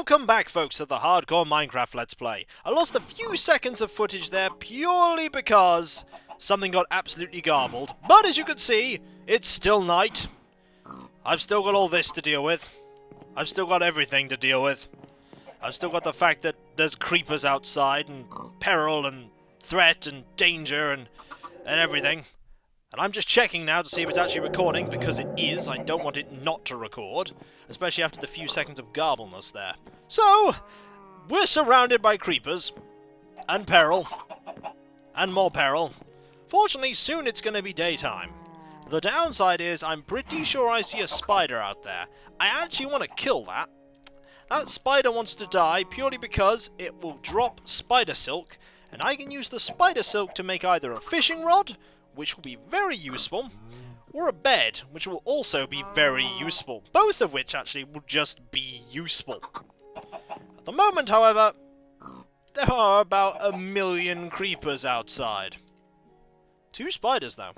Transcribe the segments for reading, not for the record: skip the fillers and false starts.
Welcome back, folks, to the Hardcore Minecraft Let's Play. I lost a few seconds of footage there purely because something got absolutely garbled. But as you can see, it's still night. I've still got all this to deal with. I've still got everything to deal with. I've still got the fact that there's creepers outside, and peril, and threat, and danger, and everything. And I'm just checking now to see if it's actually recording, because it is. I don't want it not to record, especially after the few seconds of garbleness there. So, we're surrounded by creepers, and peril, and more peril. Fortunately, soon it's going to be daytime. The downside is I'm pretty sure I see a spider out there. I actually want to kill that. That spider wants to die purely because it will drop spider silk, and I can use the spider silk to make either a fishing rod, which will be very useful, or a bed, which will also be very useful. Both of which actually will just be useful. At the moment, however, there are about 1 million creepers outside. 2 spiders, though.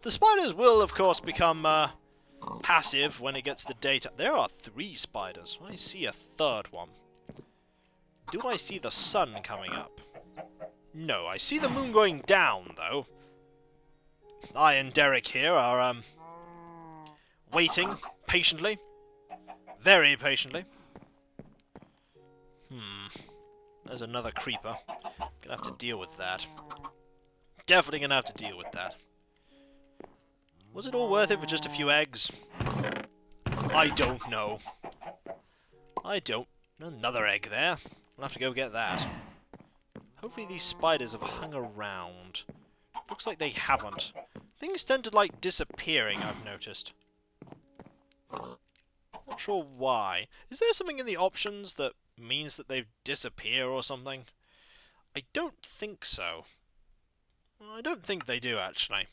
The spiders will, of course, become passive when it gets the daytime. There are 3 spiders. I see a 3rd one. Do I see the sun coming up? No, I see the moon going down, though. I and Derek here are, waiting patiently. Very patiently. There's another creeper. Gonna have to deal with that. Definitely gonna have to deal with that. Was it all worth it for just a few eggs? I don't know. I don't. Another egg there. We'll have to go get that. Hopefully these spiders have hung around. Looks like they haven't. Things tend to like disappearing, I've noticed. Not sure why. Is there something in the options that means that they disappear or something? I don't think so. I don't think they do, actually.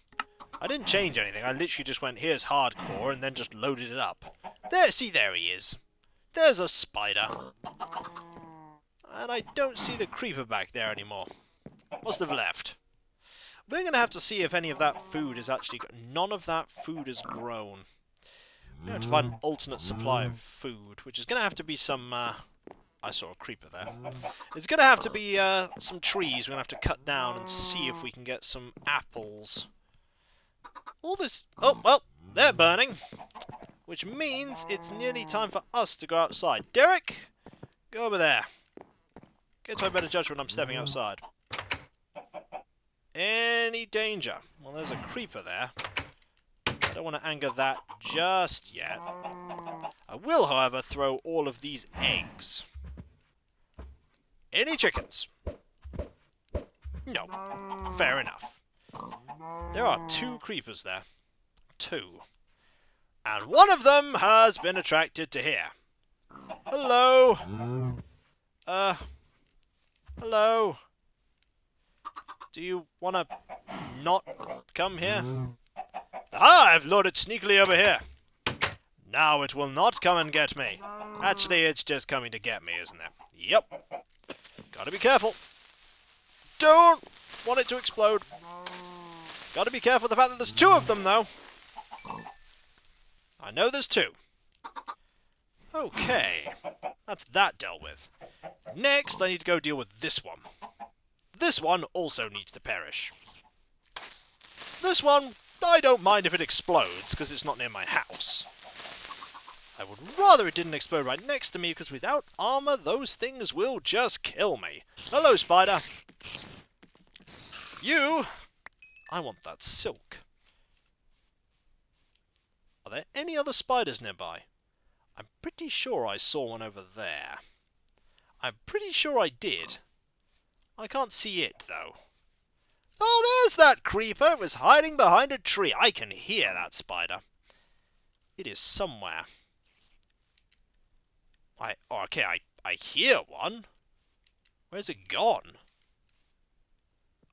I didn't change anything. I literally just went, here's hardcore, and then just loaded it up. There, see, there he is. There's a spider. And I don't see the creeper back there anymore. Must have left. We're going to have to see if any of that food is actually... None of that food is grown. We have to find an alternate supply of food, which is going to have to be some... I saw a creeper there. It's going to have to be some trees we're going to have to cut down and see if we can get some apples. All this... Oh, well, they're burning. Which means it's nearly time for us to go outside. Derek, go over there. Get to a better judge when I'm stepping outside. Any danger? Well, there's a creeper there. I don't want to anger that just yet. I will, however, throw all of these eggs. Any chickens? No. Fair enough. There are 2 creepers there. 2. And one of them has been attracted to here. Hello? Hello? Do you want to not come here? Ah, I've lured it sneakily over here. Now it will not come and get me. Actually, it's just coming to get me, isn't it? Yep. Gotta be careful. Don't want it to explode. Gotta be careful of the fact that there's 2 of them, though. I know there's 2. Okay. That's that dealt with. Next, I need to go deal with this one. This one also needs to perish. This one, I don't mind if it explodes, because it's not near my house. I would rather it didn't explode right next to me, because without armour, those things will just kill me. Hello, spider. You! I want that silk. Are there any other spiders nearby? I'm pretty sure I saw one over there. I'm pretty sure I did. I can't see it, though. Oh, there's that creeper! It was hiding behind a tree. I can hear that spider. It is somewhere. I hear one. Where's it gone?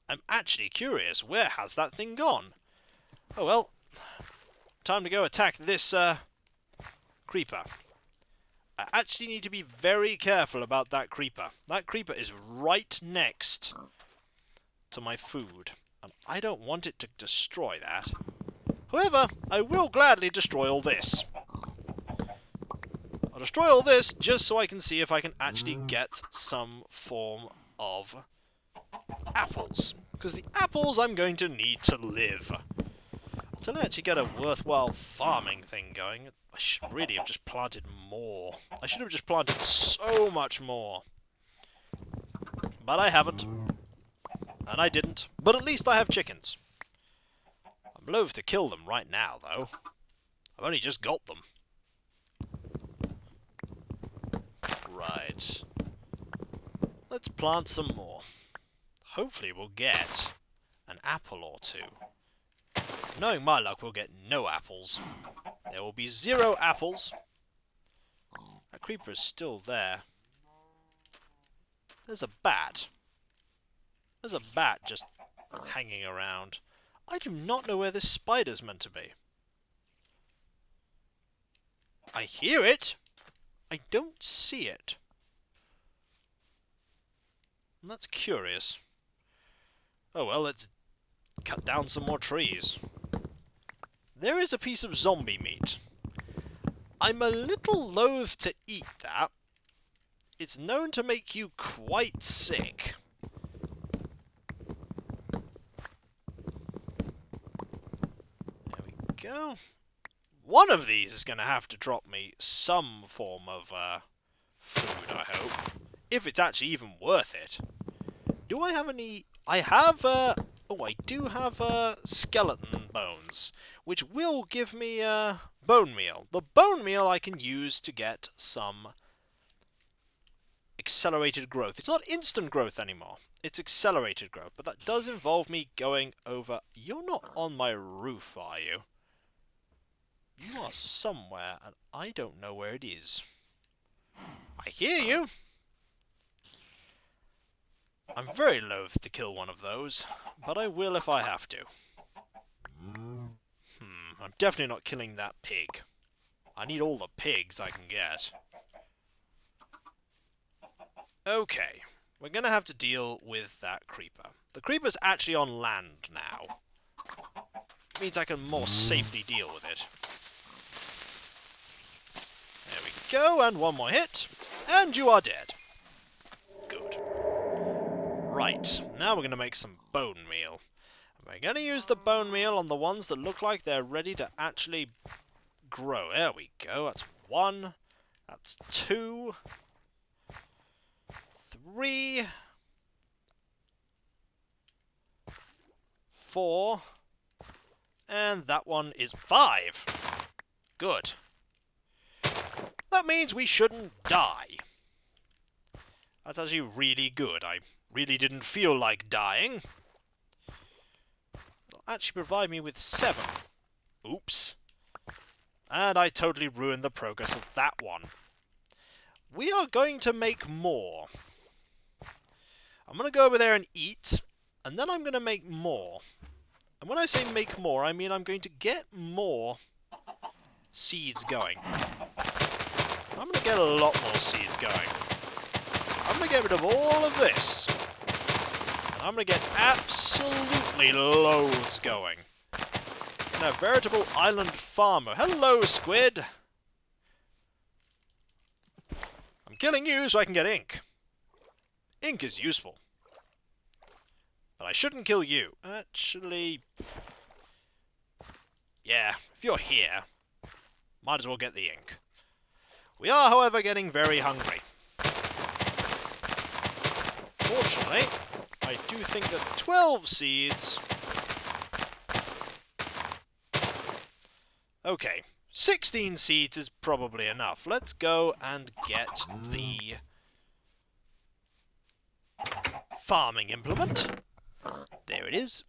I'm actually curious. Where has that thing gone? Oh, well. Time to go attack this, creeper. I actually need to be very careful about that creeper. That creeper is right next to my food, and I don't want it to destroy that. However, I will gladly destroy all this. destroy all this just so I can see if I can actually get some form of apples. Because the apples I'm going to need to live. Until I actually get a worthwhile farming thing going, I should really have just planted more. I should have just planted so much more. But I haven't. And I didn't. But at least I have chickens. I'm loath to kill them right now, though. I've only just got them. Right. Let's plant some more. Hopefully we'll get an apple or two. Knowing my luck, we'll get no apples. There will be 0 apples. That creeper is still there. There's a bat. There's a bat just hanging around. I do not know where this spider's meant to be. I hear it. I don't see it. And that's curious. Oh well, let's cut down some more trees. There is a piece of zombie meat. I'm a little loath to eat that. It's known to make you quite sick. There we go. One of these is going to have to drop me some form of food, I hope. If it's actually even worth it. Do I have any... I have... oh, I do have skeleton bones, which will give me bone meal. The bone meal I can use to get some accelerated growth. It's not instant growth anymore. It's accelerated growth, but that does involve me going over... You're not on my roof, are you? You are somewhere, and I don't know where it is. I hear you! I'm very loath to kill one of those, but I will if I have to. I'm definitely not killing that pig. I need all the pigs I can get. Okay, we're going to have to deal with that creeper. The creeper's actually on land now. It means I can more safely deal with it. There we go, and one more hit, and you are dead. Good. Right, now we're going to make some bone meal. We're going to use the bone meal on the ones that look like they're ready to actually grow. There we go, that's 1, that's 2, 3, 4, and that one is 5. Good. That means we shouldn't die. That's actually really good. I really didn't feel like dying. It'll actually provide me with 7. Oops. And I totally ruined the progress of that one. We are going to make more. I'm going to go over there and eat, and then I'm going to make more. And when I say make more, I mean I'm going to get more seeds going. I'm going to get a lot more seeds going. I'm going to get rid of all of this. And I'm going to get absolutely loads going. And a veritable island farmer. Hello, squid! I'm killing you so I can get ink. Ink is useful. But I shouldn't kill you. Actually... yeah, if you're here, might as well get the ink. We are, however, getting very hungry. Fortunately, I do think that 12 seeds... okay, 16 seeds is probably enough. Let's go and get the farming implement. There it is.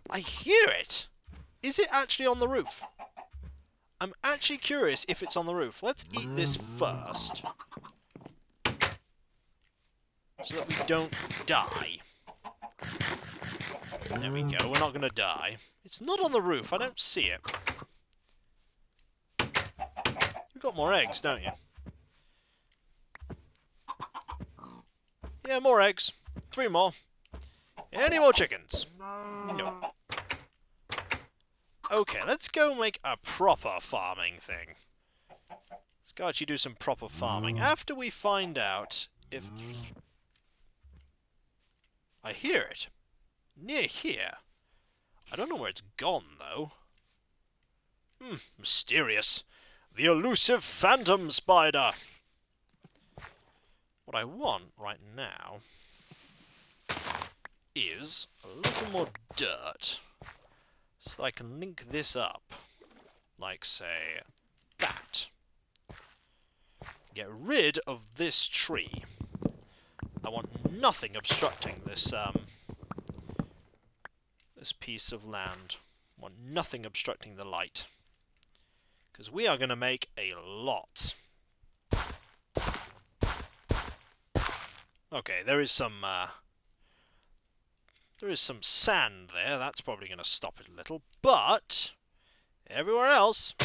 I hear it! Is it actually on the roof? I'm actually curious if it's on the roof. Let's eat this first. So that we don't die. There we go, we're not going to die. It's not on the roof, I don't see it. You've got more eggs, don't you? Yeah, more eggs. 3 more. Any more chickens? No. Okay, let's go make a proper farming thing. Let's go actually do some proper farming. After we find out if... I hear it. Near here. I don't know where it's gone, though. Mysterious. The elusive phantom spider. What I want right now is a little more dirt. So that I can link this up. Like, say, that. Get rid of this tree. I want nothing obstructing this, this piece of land. I want nothing obstructing the light. Because we are going to make a lot. Okay, there is some sand there. That's probably going to stop it a little. But everywhere else,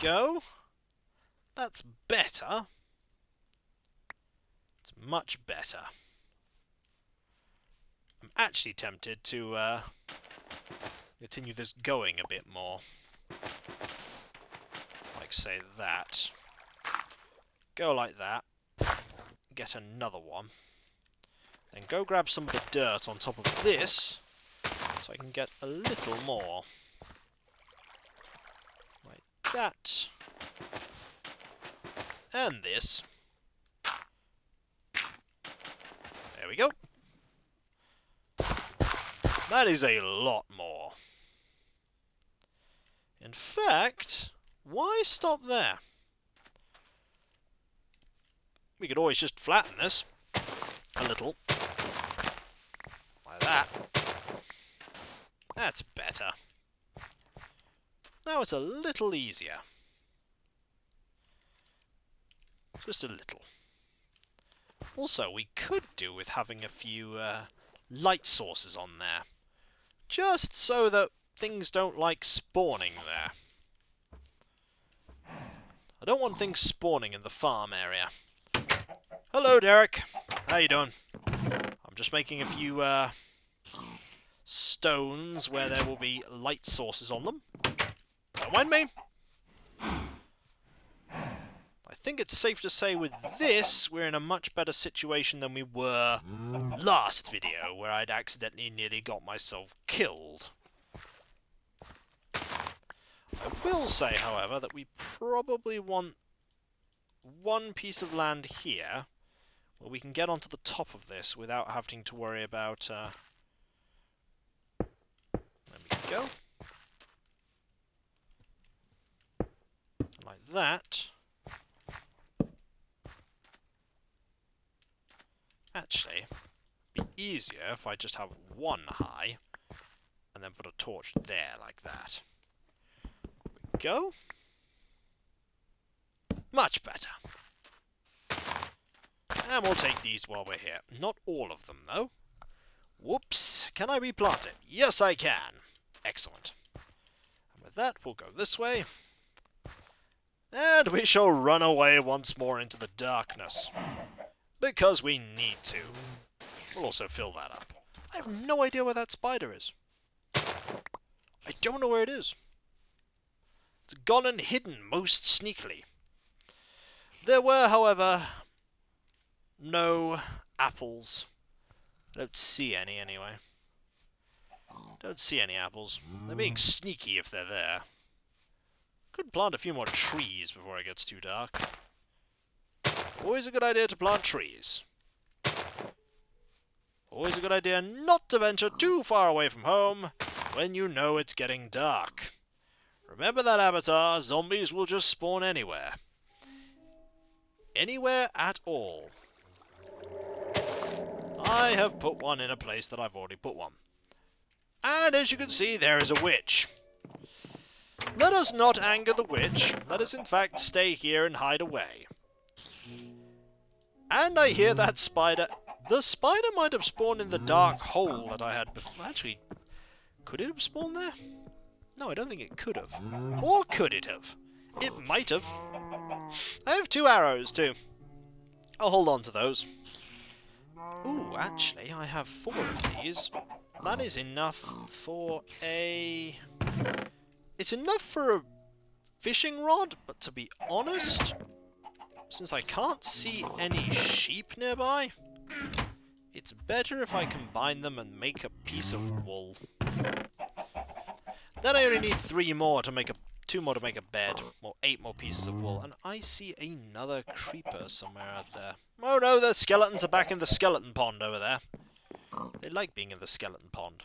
go. That's better. It's much better. I'm actually tempted to continue this going a bit more. Like, say, that. Go like that. Get another one. Then go grab some of the dirt on top of this, so I can get a little more. Like that. And this. There we go. That is a lot more. In fact, why stop there? We could always just flatten this a little. Like that. That's better. Now it's a little easier. Just a little. Also, we could do with having a few light sources on there. Just so that things don't like spawning there. I don't want things spawning in the farm area. Hello, Derek. How you doing? I'm just making a few stones where there will be light sources on them. Don't mind me. I think it's safe to say with this, we're in a much better situation than we were last video, where I'd accidentally nearly got myself killed. I will say, however, that we probably want one piece of land here, where we can get onto the top of this without having to worry about... There we go. Like that. Actually, it'd be easier if I just have one high, and then put a torch there, like that. There we go. Much better. And we'll take these while we're here. Not all of them, though. Whoops. Can I replant it? Yes, I can. Excellent. And with that, we'll go this way. And we shall run away once more into the darkness. Because we need to. We'll also fill that up. I have no idea where that spider is. I don't know where it is. It's gone and hidden most sneakily. There were, however, no apples. I don't see any, anyway. Don't see any apples. They're being sneaky if they're there. Could plant a few more trees before it gets too dark. Always a good idea to plant trees. Always a good idea not to venture too far away from home when you know it's getting dark. Remember that, Avatar, zombies will just spawn anywhere. Anywhere at all. I have put one in a place that I've already put one. And as you can see, there is a witch. Let us not anger the witch. Let us in fact stay here and hide away. And I hear that spider. The spider might have spawned in the dark hole that I had before. Actually, could it have spawned there? No, I don't think it could have. Or could it have? It might have. I have 2 arrows too. I'll hold on to those. Ooh, actually, I have 4 of these. That is enough for a... It's enough for fishing rod, but to be honest, since I can't see any sheep nearby, it's better if I combine them and make a piece of wool. Then I only need 2 more to make a bed, or 8 more pieces of wool, and I see another creeper somewhere out there. Oh no, the skeletons are back in the skeleton pond over there. They like being in the skeleton pond.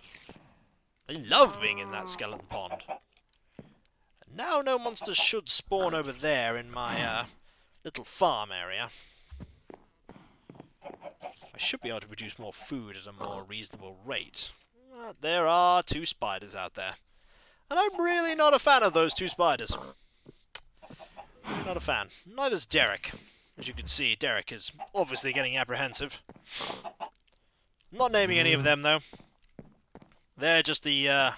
They love being in that skeleton pond. And now no monsters should spawn over there in my little farm area. I should be able to produce more food at a more reasonable rate. But there are 2 spiders out there. And I'm really not a fan of those 2 spiders. Really not a fan. Neither's Derek. As you can see, Derek is obviously getting apprehensive. Not naming any of them, though. They're just the,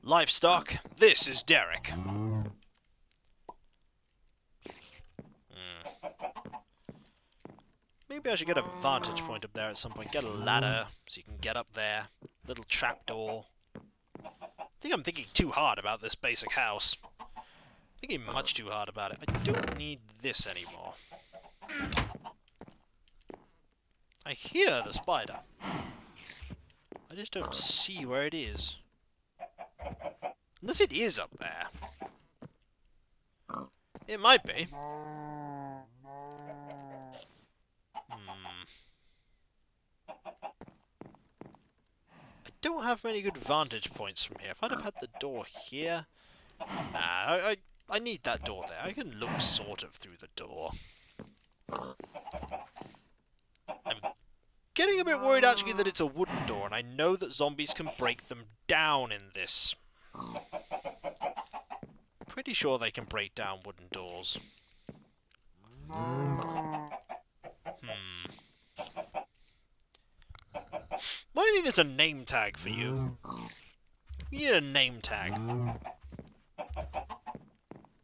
livestock. This is Derek. Maybe I should get a vantage point up there at some point. Get a ladder so you can get up there. Little trapdoor. I think I'm thinking too hard about this basic house. Thinking much too hard about it. I don't need this anymore. I hear the spider. I just don't see where it is. Unless it is up there. It might be. I don't have many good vantage points from here. If I'd have had the door here... Nah, I need that door there. I can look sort of through the door. I'm getting a bit worried actually that it's a wooden door, and I know that zombies can break them down in this. Pretty sure they can break down wooden doors. What I need is a name tag for you. You need a name tag.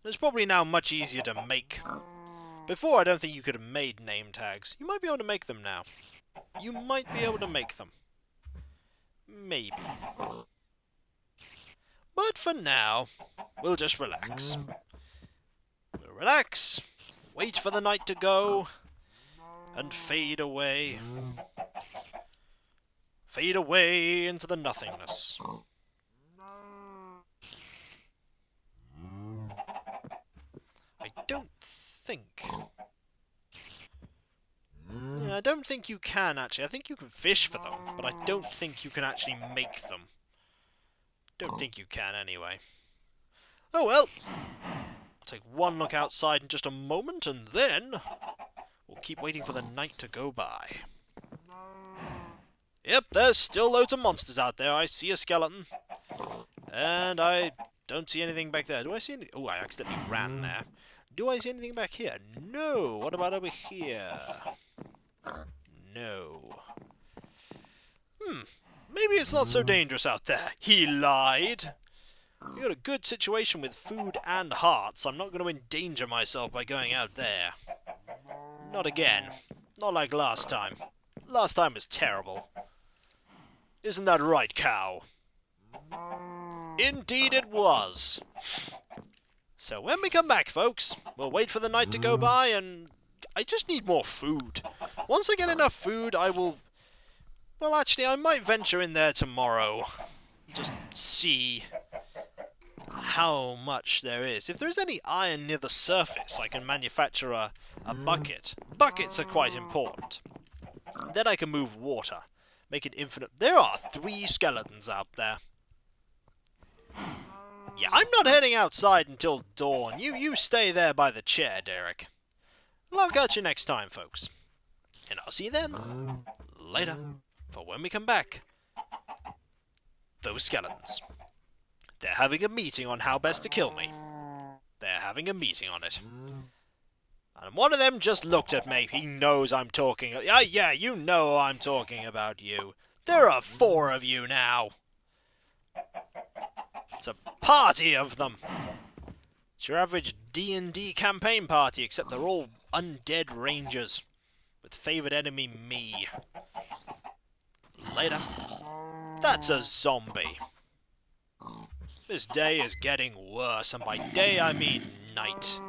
It's probably now much easier to make. Before, I don't think you could have made name tags. You might be able to make them now. You might be able to make them. Maybe. But for now, we'll just relax. We'll relax, wait for the night to go, and fade away. Fade away into the nothingness. I don't think... Yeah, I don't think you can, actually. I think you can fish for them, but I don't think you can actually make them. Don't think you can, anyway. Oh well. I'll take one look outside in just a moment, and then... we'll keep waiting for the night to go by. Yep, there's still loads of monsters out there. I see a skeleton. And I don't see anything back there. Do I see anything? Oh, I accidentally ran there. Do I see anything back here? No. What about over here? No. Maybe it's not so dangerous out there. He lied. We got a good situation with food and hearts. I'm not going to endanger myself by going out there. Not again. Not like last time. Last time was terrible. Isn't that right, cow? Indeed it was. So when we come back, folks, we'll wait for the night to go by, and I just need more food. Once I get enough food, I will... well, actually, I might venture in there tomorrow. Just see how much there is. If there's any iron near the surface, I can manufacture a bucket. Buckets are quite important. Then I can move water. Make it infinite. There are 3 skeletons out there. Yeah, I'm not heading outside until dawn. You stay there by the chair, Derek. Well, I'll catch you next time, folks. And I'll see you then. Later. For when we come back, those skeletons. They're having a meeting on how best to kill me. They're having a meeting on it. And one of them just looked at me. He knows I'm talking... yeah, you know I'm talking about you. There are 4 of you now. It's a party of them. It's your average D&D campaign party, except they're all undead rangers. With favoured enemy me. Later. That's a zombie. This day is getting worse, and by day I mean night.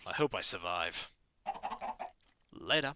I hope I survive. Later.